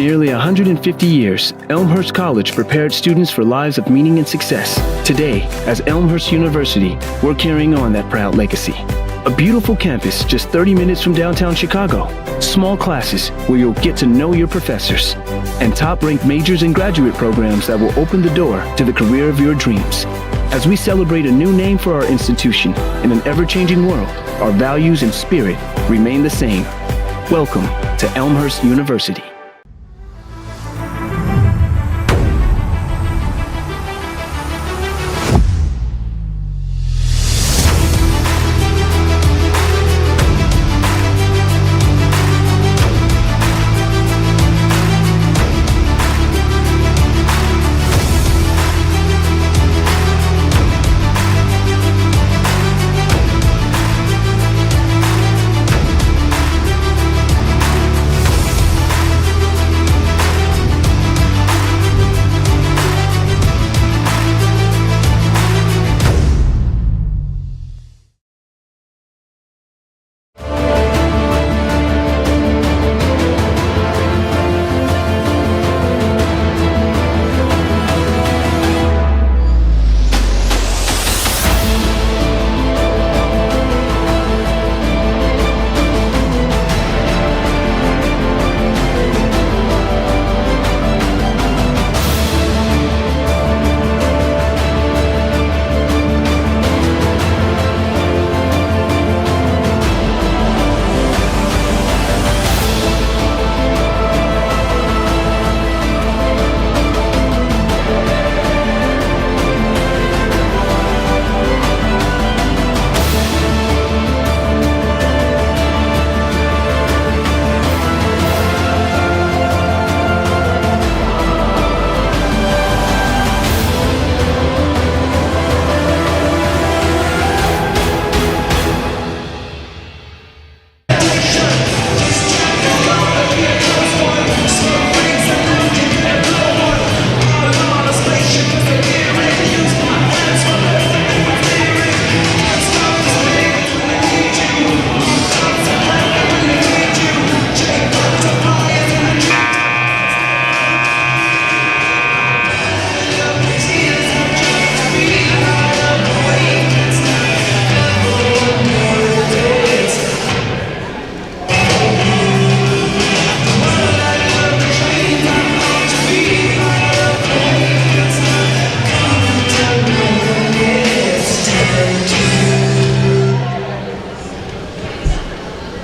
nearly 150 years, Elmhurst College prepared students for lives of meaning and success. Today, as Elmhurst University, we're carrying on that proud legacy. A beautiful campus just 30 minutes from downtown Chicago. Small classes where you'll get to know your professors. And top-ranked majors and graduate programs that will open the door to the career of your dreams. As we celebrate a new name for our institution in an ever-changing world, our values and spirit remain the same. Welcome to Elmhurst University.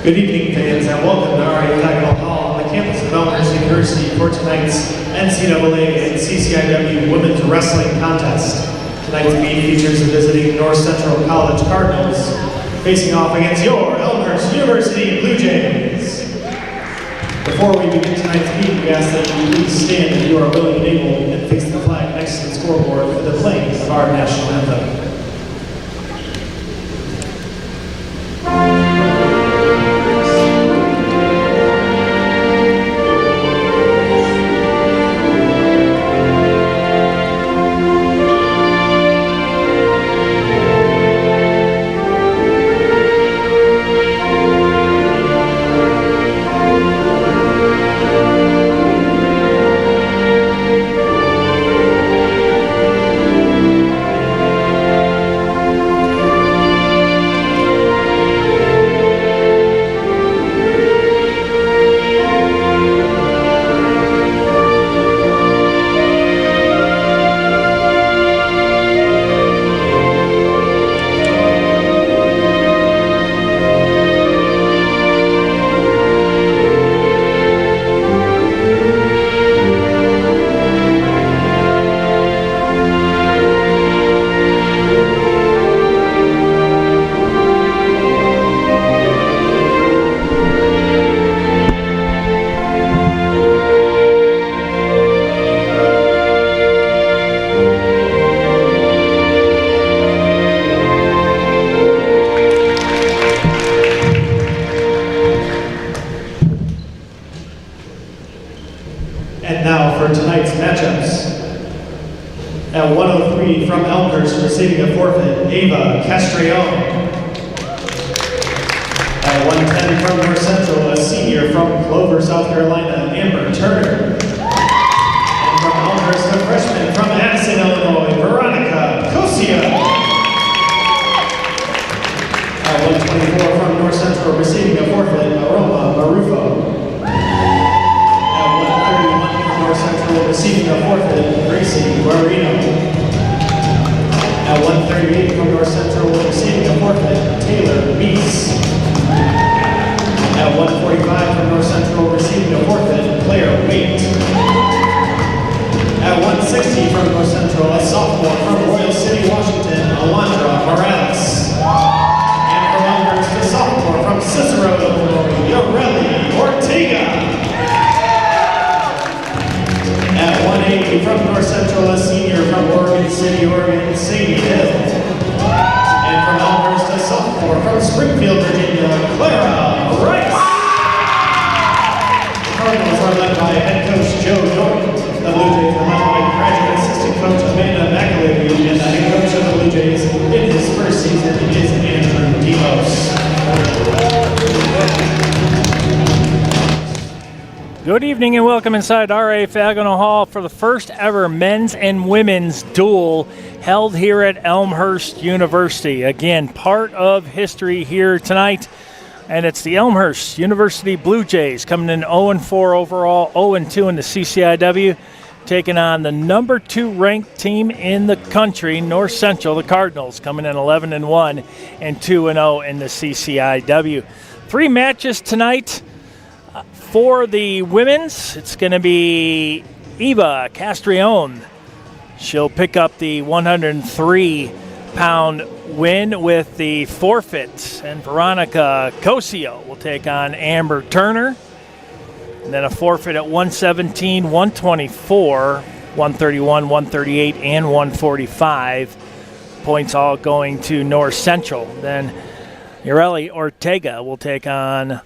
Good evening, fans, and welcome to our Hexagonal Hall on the campus of Elmhurst University for tonight's NCAA and CCIW Women's Wrestling Contest. Tonight's meet features the visiting North Central College Cardinals facing off against your Elmhurst University Bluejays. Before we begin tonight's meet, we ask that you please stand if you are willing and able and face the flag next to the scoreboard for the playing of our national anthem. And now for tonight's matchups. At 103 from Elmhurst, receiving a forfeit, Ava Castrillon. At 110 from North Central, a senior from Clover, South Carolina, Amber Turner. Central receiving a forfeit, Gracie Guarino. At 138 from North Central receiving a forfeit, Taylor Meese. At 145 from North Central receiving a forfeit, Claire Waite. At 160 from North Central, a sophomore from Royal City, Washington, Alondra Morales. And from Elmhurst, a sophomore from Cicero, Illinois, Yoreli Ortega. At 180 from North Central, a senior from Oregon City, Oregon, Sadie Hill. And from Elmhurst, a sophomore from Springfield, Virginia, Clara Rice. The Cardinals are led by head coach Joe Norton. The Blue Jays are led by graduate assistant coach Amanda McAlevey, and the head coach of the Blue Jays in his first season is Andrew Demos. Good evening and welcome inside RA Fagonal Hall for the first ever men's and women's duel held here at Elmhurst University. Again, part of history here tonight, and it's the Elmhurst University Blue Jays coming in 0-4 overall, 0-2 in the CCIW, taking on the number 2 ranked team in the country, North Central, the Cardinals, coming in 11-1 and 2-0 in the CCIW. 3 matches tonight. For the women's, it's going to be Eva Castrione. She'll pick up the 103-pound win with the forfeit. And Veronica Cosio will take on Amber Turner. And then a forfeit at 117, 124, 131, 138, and 145. Points all going to North Central. Then Yoreli Ortega will take on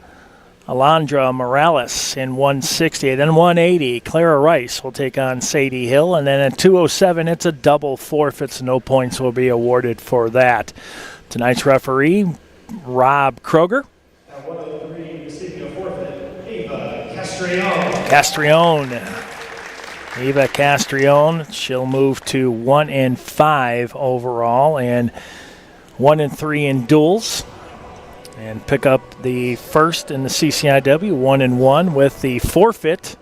Alondra Morales in 160. Then 180, Clara Rice will take on Sadie Hill. And then at 207, it's a double forfeit, so no points will be awarded for that. Tonight's referee, Rob Kroger. At 103, receiving a forfeit, Eva Castrione. Eva Castrione, she'll move to 1-5 overall and 1-3 in duels. And pick up the first in the CCIW, 1-1 with the forfeit.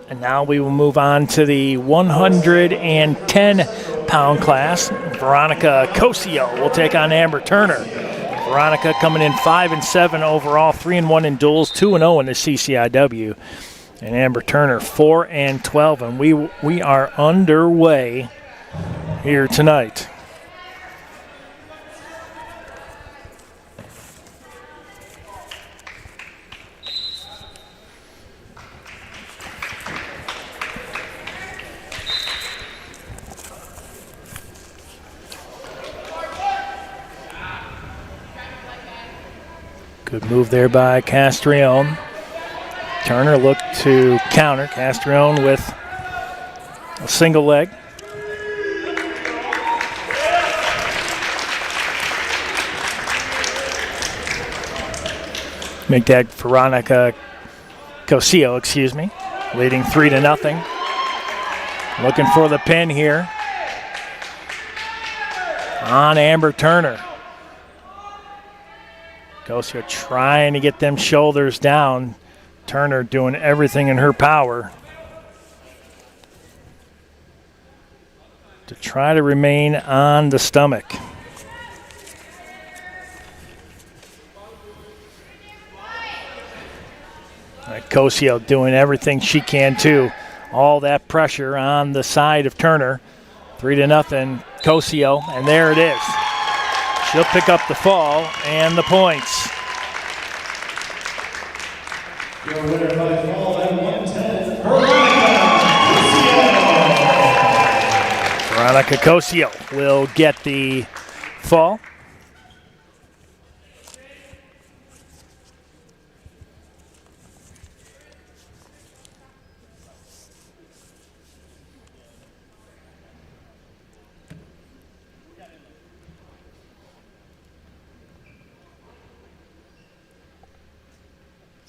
And now we will move on to the 110-pound class. Veronica Cosio will take on Amber Turner. Veronica coming in 5-7 overall, 3-1 in duels, 2-0 in the CCIW. And Amber Turner 4-12, and we are underway here tonight. Good move there by Castrione. Turner looked to counter. Castrione with a single leg. Make that Veronica Cosio, leading 3-0. Looking for the pin here on Amber Turner. Cosio trying to get them shoulders down. Turner doing everything in her power to try to remain on the stomach. Cosio doing everything she can too. All that pressure on the side of Turner. 3-0, Cosio, and there it is. She'll pick up the fall and the points. Your winner by fall at 110, Veronica Cosio will get the fall.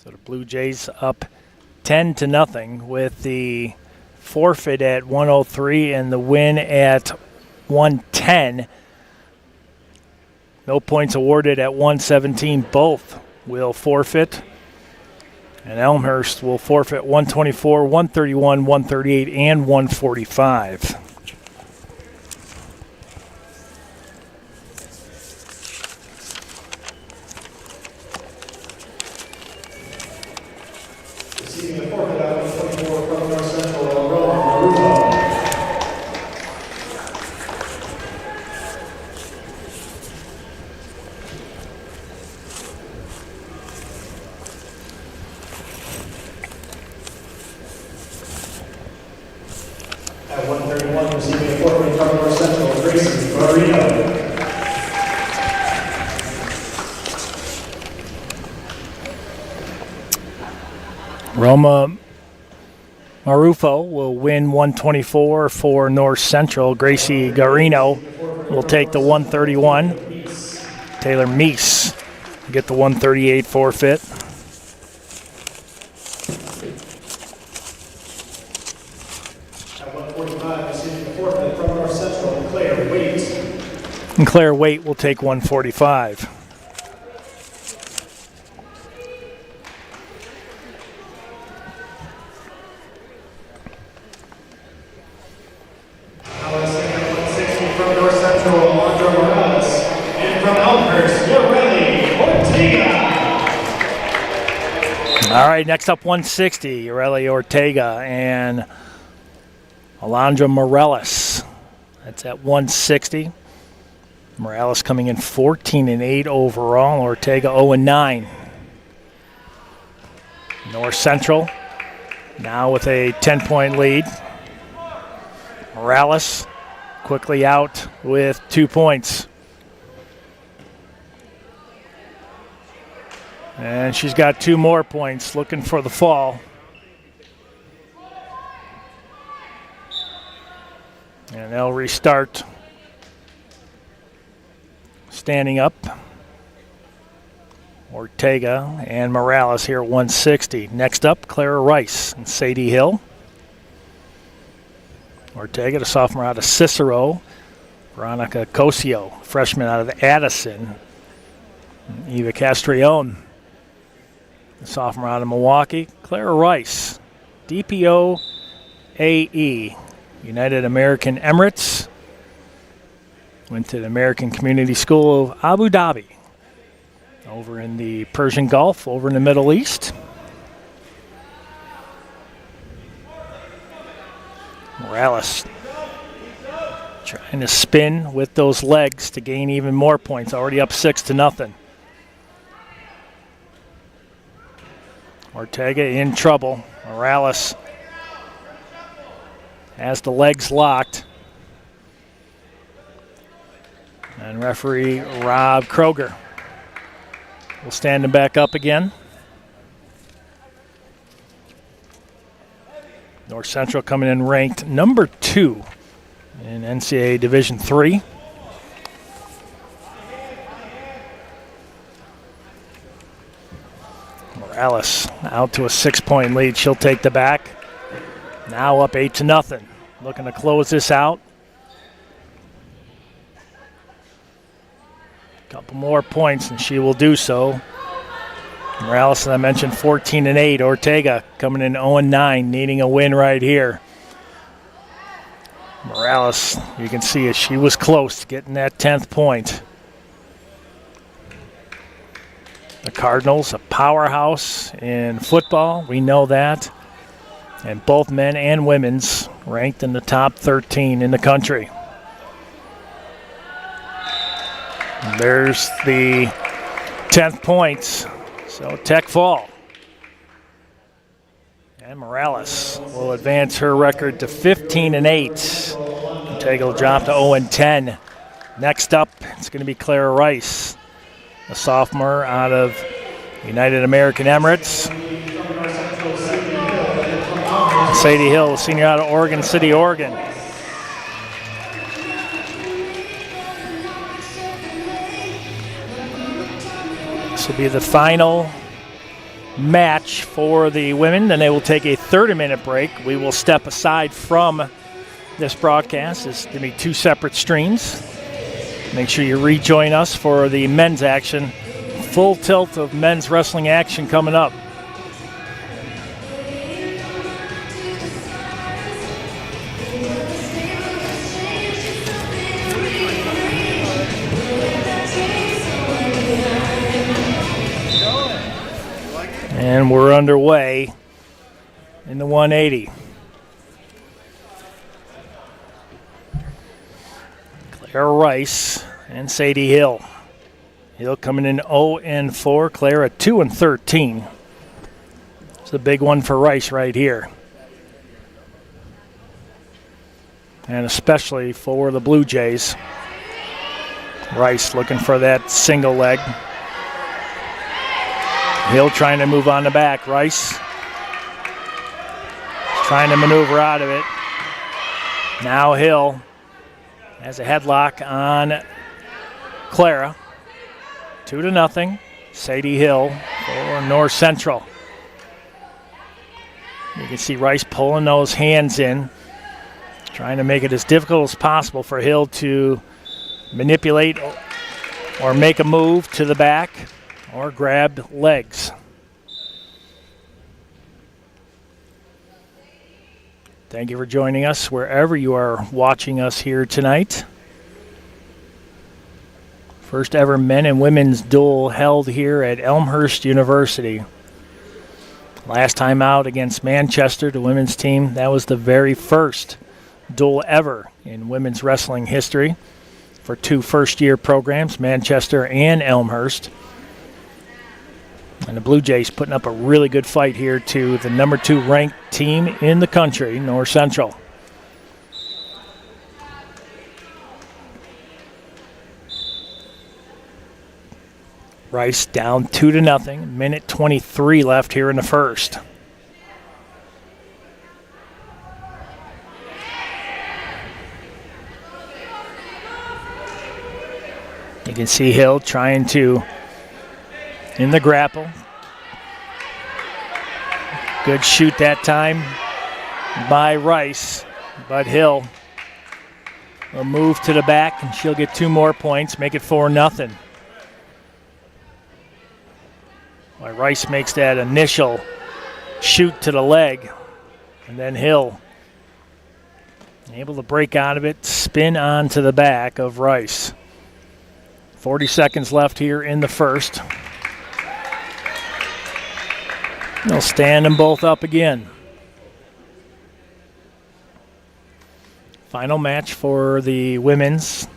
So the Blue Jays up 10-0 with the forfeit at 103 and the win at 110. No points awarded at 117. Both will forfeit. And Elmhurst will forfeit 124, 131, 138, and 145. Receiving the forfeit out 124 from North Central, Maruto. At 131, receiving a forfeit from North Central, Gracie Marino. Roma Marufo will win 124 for North Central. Gracie Garino will take the 131. Taylor Meese will get the 138 forfeit. At 145, receiving the forfeit from North Central, Claire Waite. And Claire Waite will take 145. From North Central, Alondra Morales, and from Elmhurst, Yoreli Ortega. All right, next up 160, Yoreli Ortega and Alondra Morales. That's at 160. Morales coming in 14-8 overall. Ortega 0-9. North Central now with a 10-point lead. Morales quickly out with 2 points. And she's got 2 more points, looking for the fall. And they'll restart standing up. Ortega and Morales here at 160. Next up, Clara Rice and Sadie Hill. Ortega, the sophomore out of Cicero. Veronica Cosio, freshman out of Addison. Eva Castrione, the sophomore out of Milwaukee. Clara Rice, DPO AE, United American Emirates. Went to the American Community School of Abu Dhabi, over in the Persian Gulf, over in the Middle East. Morales trying to spin with those legs to gain even more points. Already up 6-0. Ortega in trouble. Morales has the legs locked. And referee Rob Kroger will stand him back up again. North Central coming in ranked number 2 in NCAA Division III. Morales out to a 6-point lead. She'll take the back. Now up 8-0. Looking to close this out. Couple more points and she will do so. Morales, as I mentioned, 14-8. Ortega coming in 0-9, needing a win right here. Morales, you can see it. She was close to getting that 10th point. The Cardinals, a powerhouse in football. We know that. And both men and women's ranked in the top 13 in the country. And there's the 10th points. So Tech fall. And Morales will advance her record to 15-8. Ortega will drop to 0-10. Next up, it's going to be Clara Rice, a sophomore out of United American Emirates. Sadie Hill, senior out of Oregon City, Oregon. This will be the final match for the women. Then they will take a 30-minute break. We will step aside from this broadcast. It's going to be 2 separate streams. Make sure you rejoin us for the men's action. Full tilt of men's wrestling action coming up. And we're underway in the 180. Clara Rice and Sadie Hill. Hill coming in 0-4. Clara 2-13. It's a big one for Rice right here. And especially for the Blue Jays. Rice looking for that single leg. Hill trying to move on the back. Rice trying to maneuver out of it. Now Hill has a headlock on Clara. 2-0. Sadie Hill for North Central. You can see Rice pulling those hands in, trying to make it as difficult as possible for Hill to manipulate or make a move to the back or grab legs. Thank you for joining us wherever you are watching us here tonight. First ever men and women's duel held here at Elmhurst University. Last time out against Manchester, the women's team, that was the very first duel ever in women's wrestling history for two first-year programs, Manchester and Elmhurst. And the Blue Jays putting up a really good fight here to the number 2 ranked team in the country, North Central. Rice down 2-0. Minute 23 left here in the first. You can see Hill trying to, in the grapple. Good shoot that time by Rice, but Hill will move to the back and she'll get 2 more points, make it 4-0. While Rice makes that initial shoot to the leg, and then Hill able to break out of it, spin onto the back of Rice. 40 seconds left here in the first. They'll stand them both up again. Final match for the women's.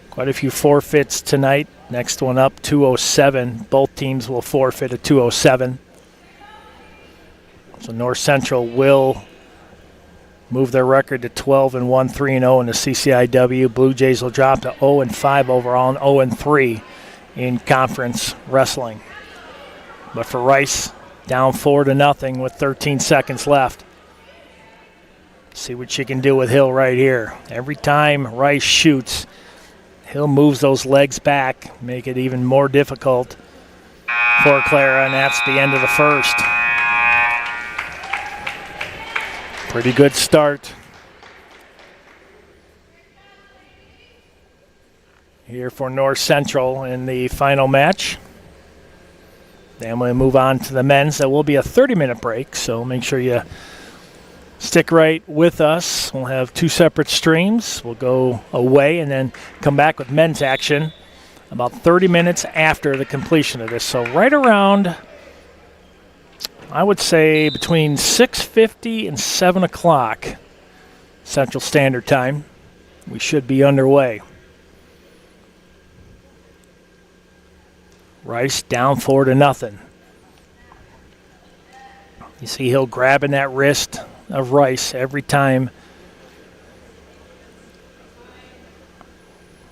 Quite a few forfeits tonight. Next one up, 207. Both teams will forfeit a 207. So North Central will move their record to 12-1, 3-0 in the CCIW. Blue Jays will drop to 0-5 overall and 0-3 in conference wrestling. But for Rice, down 4-0 with 13 seconds left. See what she can do with Hill right here. Every time Rice shoots, Hill moves those legs back, make it even more difficult for Clara, and that's the end of the first. Pretty good start here for North Central in the final match. Then we'll move on to the men's. There will be a 30-minute break, so make sure you stick right with us. We'll have 2 separate streams. We'll go away and then come back with men's action about 30 minutes after the completion of this. So right around, I would say, between 6:50 and 7 o'clock Central Standard Time, we should be underway. Rice down 4-0. You see Hill grabbing that wrist of Rice every time.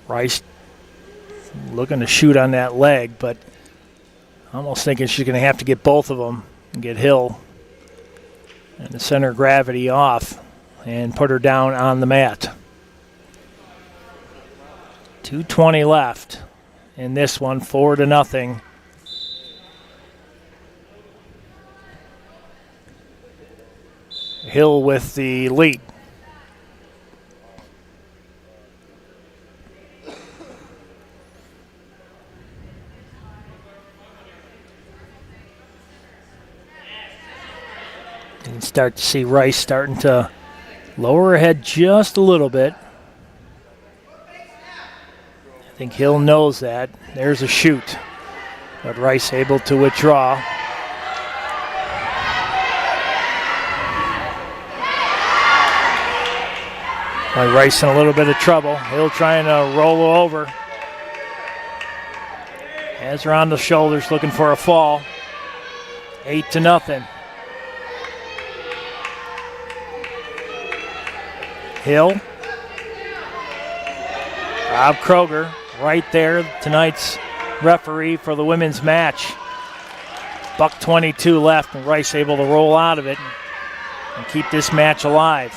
Rice looking to shoot on that leg, but almost thinking she's going to have to get both of them and get Hill and the center of gravity off and put her down on the mat. 2:20 left in this one, 4-0. Hill with the lead. You can start to see Rice starting to lower her head just a little bit. I think Hill knows that. There's a shoot. But Rice able to withdraw. By Rice in a little bit of trouble. Hill trying to roll over. Has her on the shoulders looking for a fall. 8-0. Hill. Rob Kroger right there, tonight's referee for the women's match. $1:22 left, and Rice able to roll out of it and keep this match alive.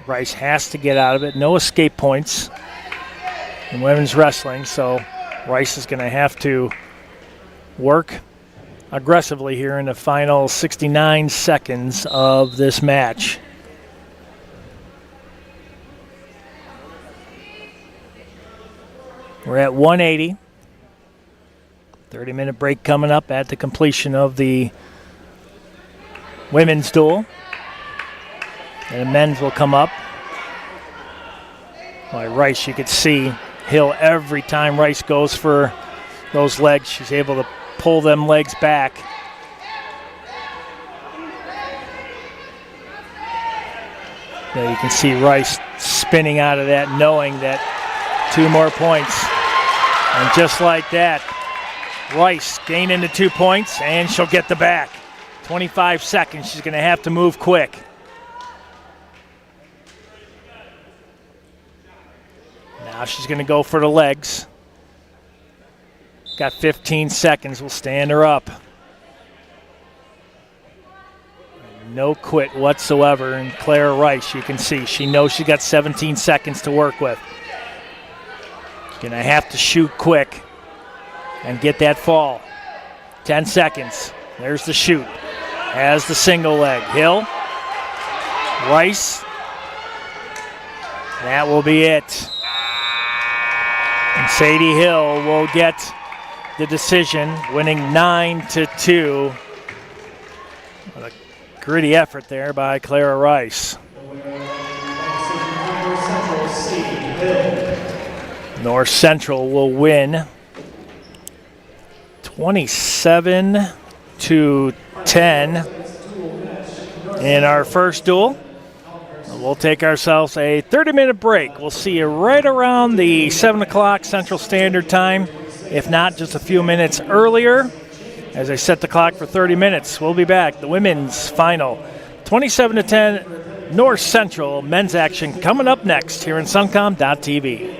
Rice has to get out of it. No escape points in women's wrestling, so Rice is going to have to work aggressively here in the final 69 seconds of this match. We're at 180. 30-minute break coming up at the completion of the women's duel. And the men's will come up. By Rice, you could see Hill every time Rice goes for those legs, she's able to pull them legs back. Now you can see Rice spinning out of that, knowing that 2 more points. And just like that, Rice gaining the 2 points, and she'll get the back. 25 seconds, she's going to have to move quick. Now she's going to go for the legs. Got 15 seconds. We'll stand her up. No quit whatsoever. And Clara Rice, you can see, she knows she got 17 seconds to work with. She's going to have to shoot quick and get that fall. 10 seconds. There's the shoot. Has the single leg. Hill. Rice. That will be it. And Sadie Hill will get the decision, winning 9-2. What a gritty effort there by Clara Rice. North Central will win 27-10 in our first duel. We'll take ourselves a 30-minute break. We'll see you right around the 7 o'clock Central Standard Time. If not, just a few minutes earlier, as I set the clock for 30 minutes. We'll be back. The women's final, 27-10, North Central men's action coming up next here in Suncom.tv.